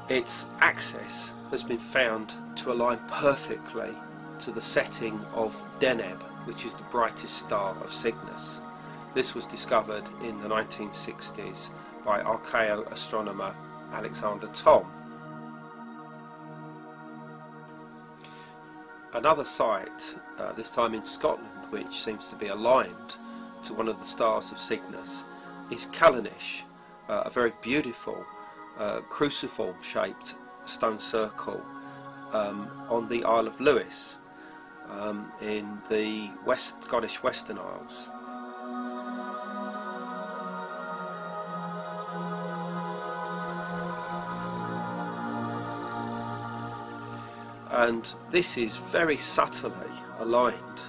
its axis has been found to align perfectly to the setting of Deneb, which is the brightest star of Cygnus. This was discovered in the 1960s by archaeoastronomer Alexander Thom. Another site, this time in Scotland, which seems to be aligned to one of the stars of Cygnus, is Callanish, a very beautiful cruciform-shaped stone circle on the Isle of Lewis in the Scottish Western Isles. And this is very subtly aligned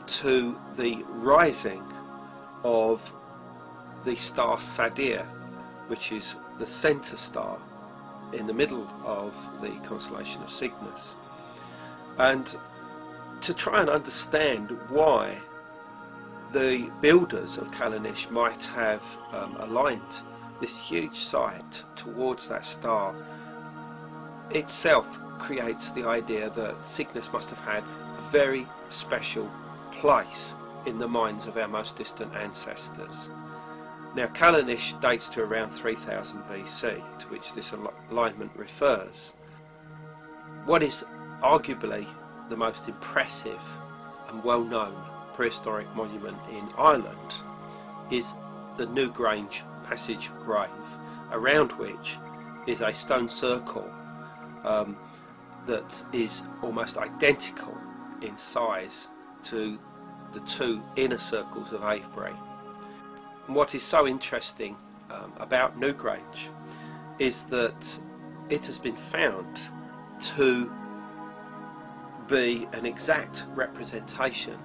to the rising of the star Sadir, which is the centre star in the middle of the constellation of Cygnus. And to try and understand why the builders of Callanish might have aligned this huge site towards that star itself creates the idea that Cygnus must have had a very special place in the minds of our most distant ancestors. Now, Callanish dates to around 3000 BC, to which this alignment refers. What is arguably the most impressive and well-known prehistoric monument in Ireland is the Newgrange Passage grave, around which is a stone circle that is almost identical in size to the two inner circles of Avebury. And what is so interesting about Newgrange is that it has been found to be an exact representation,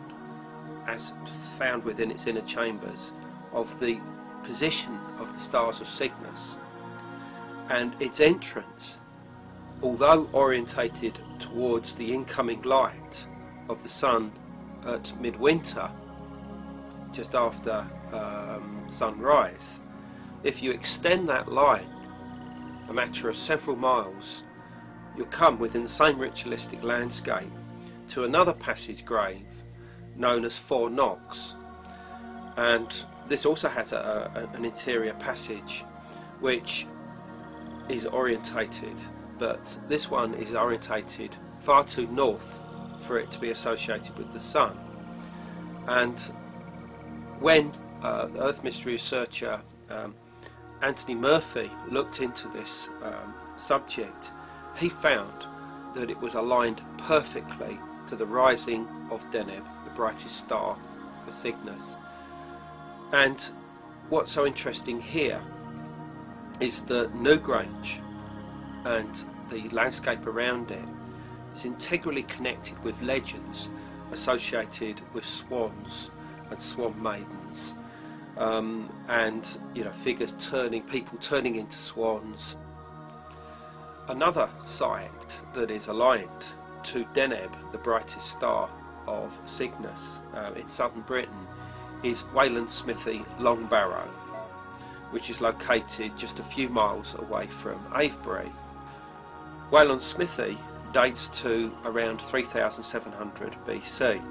as found within its inner chambers, of the position of the stars of Cygnus, and its entrance, although orientated towards the incoming light of the sun at midwinter, just after sunrise, if you extend that line a matter of several miles, you'll come within the same ritualistic landscape to another passage grave known as Four Knocks. And this also has an interior passage which is orientated, but this one is orientated far too north for it to be associated with the sun. And when Earth mystery researcher Anthony Murphy looked into this subject, he found that it was aligned perfectly to the rising of Deneb, the brightest star of Cygnus. And what's so interesting here is that Newgrange and the landscape around it is integrally connected with legends associated with swans and swan maidens, and figures people turning into swans. Another site that is aligned to Deneb, the brightest star of Cygnus, in southern Britain, is Wayland Smithy Longbarrow, which is located just a few miles away from Avebury. Wayland Smithy dates to around 3700 BC.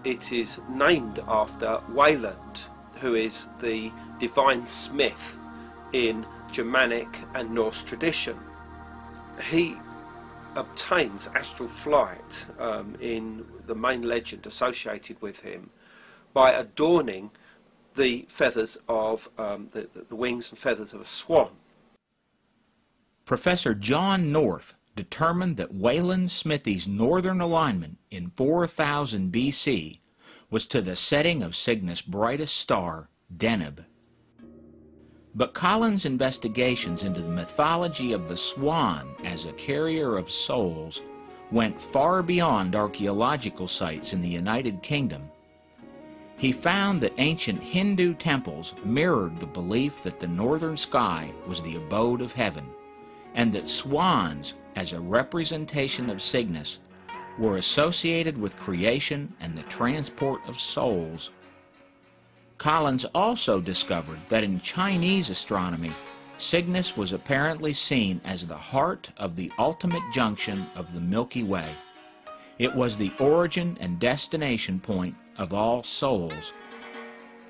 It is named after Wayland, who is the divine smith in Germanic and Norse tradition. He obtains astral flight in the main legend associated with him by adorning the feathers of the wings and feathers of a swan. Professor John North determined that Wayland Smithy's northern alignment in 4000 BC was to the setting of Cygnus' brightest star, Deneb. But Collins' investigations into the mythology of the swan as a carrier of souls went far beyond archaeological sites in the United Kingdom. He found that ancient Hindu temples mirrored the belief that the northern sky was the abode of heaven, and that swans, as a representation of Cygnus, were associated with creation and the transport of souls. Collins also discovered that in Chinese astronomy, Cygnus was apparently seen as the heart of the ultimate junction of the Milky Way. It was the origin and destination point of all souls.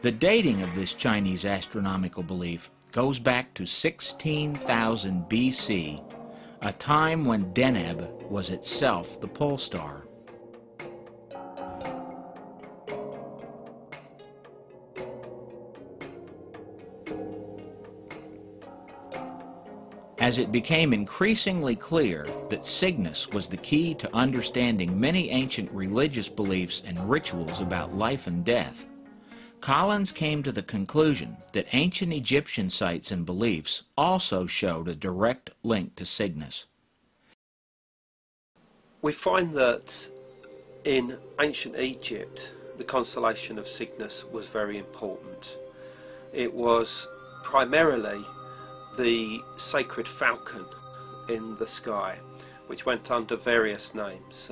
The dating of this Chinese astronomical belief goes back to 16,000 BC, a time when Deneb was itself the pole star. As it became increasingly clear that Cygnus was the key to understanding many ancient religious beliefs and rituals about life and death, Collins came to the conclusion that ancient Egyptian sites and beliefs also showed a direct link to Cygnus. We find that in ancient Egypt, the constellation of Cygnus was very important. It was primarily the sacred falcon in the sky, which went under various names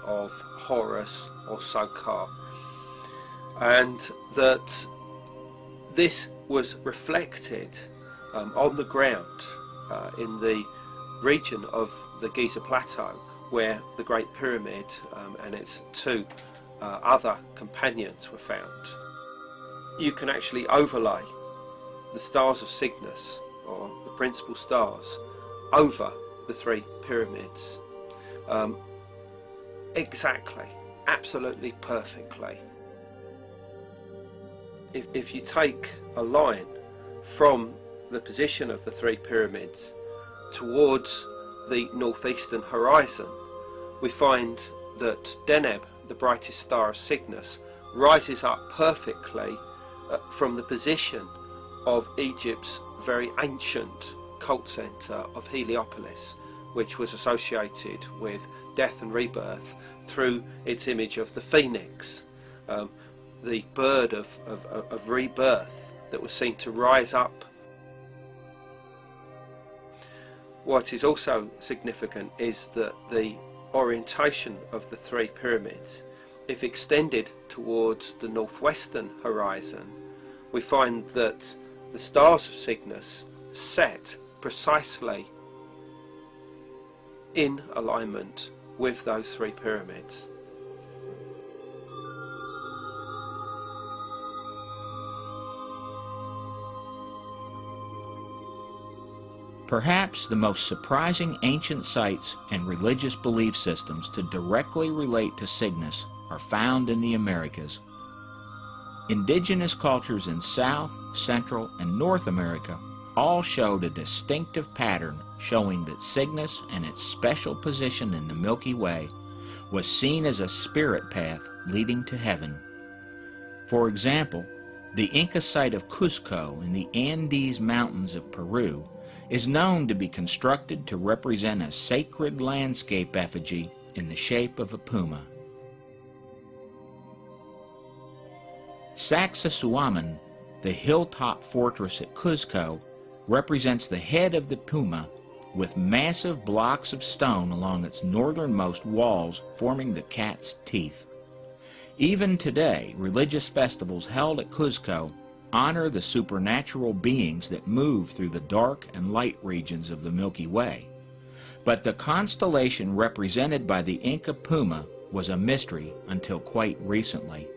of Horus or Sokar, and that this was reflected on the ground in the region of the Giza Plateau, where the Great Pyramid and its two other companions were found. You can actually overlay the stars of Cygnus, or the principal stars, over the three pyramids exactly, absolutely perfectly. If you take a line from the position of the three pyramids towards the northeastern horizon, we find that Deneb, the brightest star of Cygnus, rises up perfectly from the position of Egypt's very ancient cult centre of Heliopolis, which was associated with death and rebirth through its image of the phoenix, the bird of rebirth that was seen to rise up. What is also significant is that the orientation of the three pyramids, if extended towards the northwestern horizon, we find that the stars of Cygnus set precisely in alignment with those three pyramids. Perhaps the most surprising ancient sites and religious belief systems to directly relate to Cygnus are found in the Americas. Indigenous cultures in South, Central, and North America all showed a distinctive pattern showing that Cygnus and its special position in the Milky Way was seen as a spirit path leading to heaven. For example, the Inca site of Cuzco in the Andes Mountains of Peru is known to be constructed to represent a sacred landscape effigy in the shape of a puma. Sacsayhuaman, the hilltop fortress at Cuzco, represents the head of the puma with massive blocks of stone along its northernmost walls forming the cat's teeth. Even today, religious festivals held at Cuzco honor the supernatural beings that move through the dark and light regions of the Milky Way. But the constellation represented by the Inca puma was a mystery until quite recently.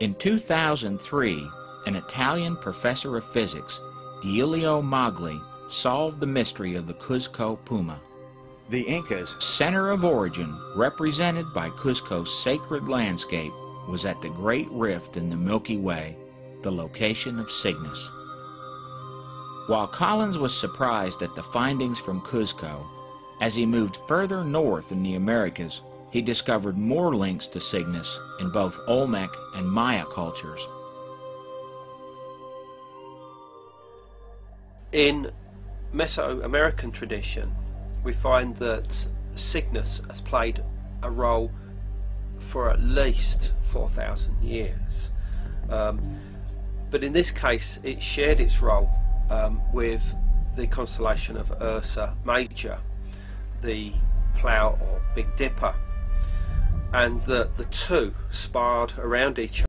In 2003, an Italian professor of physics, Giulio Magli, solved the mystery of the Cuzco puma. The Inca's center of origin, represented by Cuzco's sacred landscape, was at the Great Rift in the Milky Way, the location of Cygnus. While Collins was surprised at the findings from Cuzco, as he moved further north in the Americas, he discovered more links to Cygnus in both Olmec and Maya cultures. In Mesoamerican tradition, we find that Cygnus has played a role for at least 4,000 years. But in this case, it shared its role with the constellation of Ursa Major, the Plough or Big Dipper, and the two sparred around each